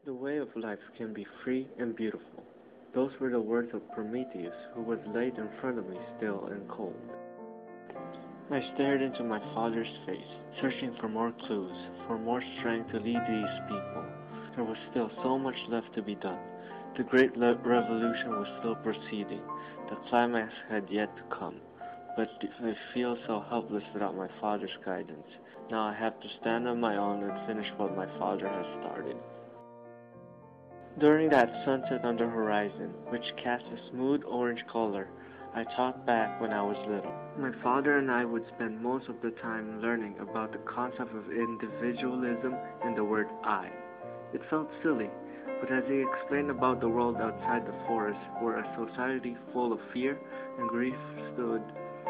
The way of life can be free and beautiful. Those were the words of Prometheus, who was laid in front of me still and cold. I stared into my father's face, searching for more clues, for more strength to lead these people. There was still so much left to be done. The great revolution was still proceeding. The climax had yet to come. But I feel so helpless without my father's guidance. Now I have to stand on my own and finish what my father has started. During that sunset on the horizon, which cast a smooth orange color, I thought back when I was little. My father and I would spend most of the time learning about the concept of individualism and the word I. It felt silly, but as he explained about the world outside the forest, where a society full of fear and grief stood,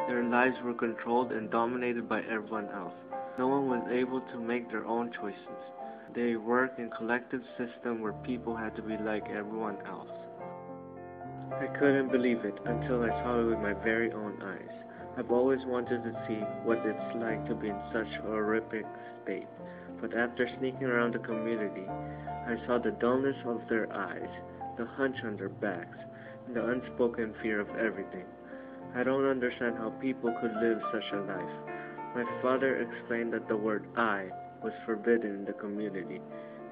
their lives were controlled and dominated by everyone else. No one was able to make their own choices. They worked in a collective system where people had to be like everyone else. I couldn't believe it until I saw it with my very own eyes. I've always wanted to see what it's like to be in such a horrific state, but after sneaking around the community, I saw the dullness of their eyes, the hunch on their backs, and the unspoken fear of everything. I don't understand how people could live such a life. My father explained that the word I was forbidden in the community,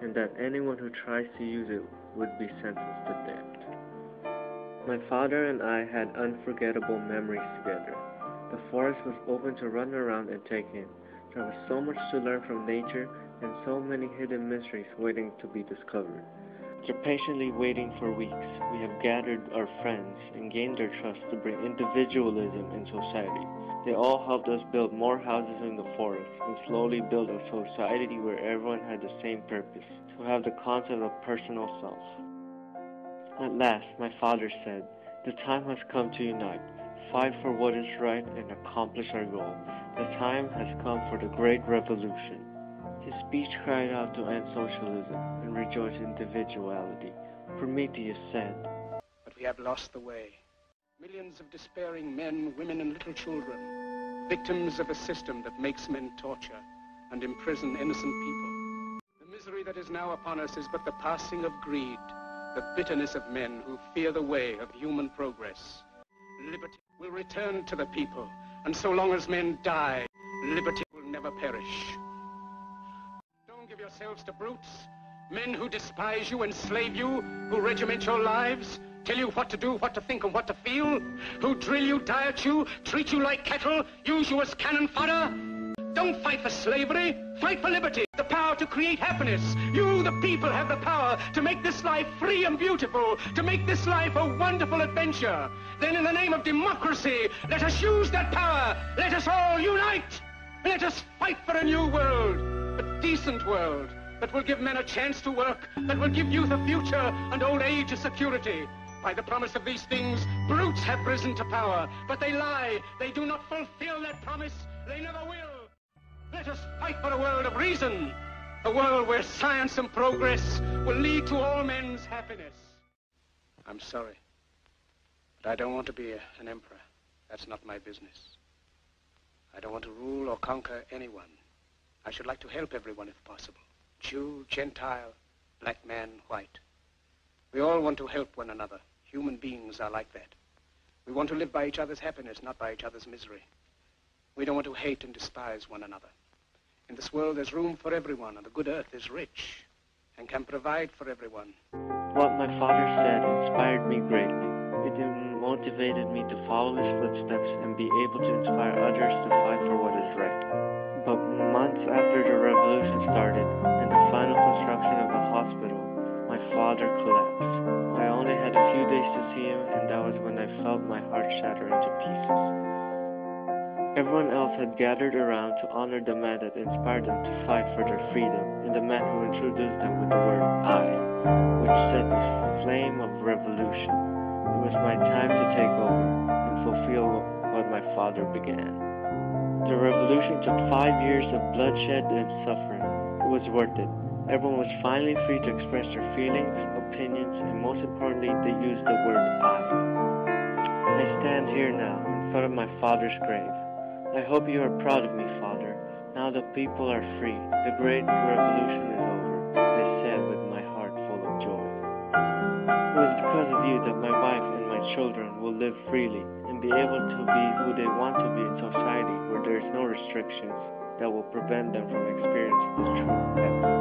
and that anyone who tries to use it would be sentenced to death. My father and I had unforgettable memories together. The forest was open to run around and take in. There was so much to learn from nature and so many hidden mysteries waiting to be discovered. After patiently waiting for weeks, we have gathered our friends and gained their trust to bring individualism in society. They all helped us build more houses in the forest and slowly build a society where everyone had the same purpose, to have the concept of personal self. At last, my father said, "The time has come to unite, fight for what is right, and accomplish our goal. The time has come for the great revolution." His speech cried out to end socialism and rejoice individuality. Prometheus said, "But we have lost the way. Millions of despairing men, women, and little children, victims of a system that makes men torture and imprison innocent people. The misery that is now upon us is but the passing of greed, the bitterness of men who fear the way of human progress. Liberty will return to the people, and so long as men die, liberty will never perish. Don't give yourselves to brutes, men who despise you, enslave you, who regiment your lives, tell you what to do, what to think, and what to feel, who drill you, diet you, treat you like cattle, use you as cannon fodder. Don't fight for slavery, fight for liberty, the power to create happiness. You, the people, have the power to make this life free and beautiful, to make this life a wonderful adventure. Then in the name of democracy, let us use that power. Let us all unite. Let us fight for a new world, a decent world, that will give men a chance to work, that will give youth a future and old age a security. By the promise of these things, brutes have risen to power, but they lie. They do not fulfill that promise. They never will. Let us fight for a world of reason, a world where science and progress will lead to all men's happiness." I'm sorry, but I don't want to be an emperor. That's not my business. I don't want to rule or conquer anyone. I should like to help everyone if possible. Jew, Gentile, black man, white. We all want to help one another. Human beings are like that. We want to live by each other's happiness, not by each other's misery. We don't want to hate and despise one another. In this world, there's room for everyone, and the good earth is rich and can provide for everyone. What my father said inspired me greatly. It motivated me to follow his footsteps and be able to inspire others to fight for what is right. But months after the revolution started and the final construction of the hospital, my father collapsed. I only had a few days to see him, and that was when I felt my heart shatter into pieces. Everyone else had gathered around to honor the man that inspired them to fight for their freedom, and the man who introduced them with the word I, which set the flame of revolution. It was my time to take over and fulfill what my father began. The revolution took 5 years of bloodshed and suffering. It was worth it. Everyone was finally free to express their feelings, opinions, and most importantly, they used the word I. I stand here now, in front of my father's grave. I hope you are proud of me, Father. Now the people are free. The great revolution is over, I said with my heart full children will live freely and be able to be who they want to be in society where there is no restrictions that will prevent them from experiencing the true happiness.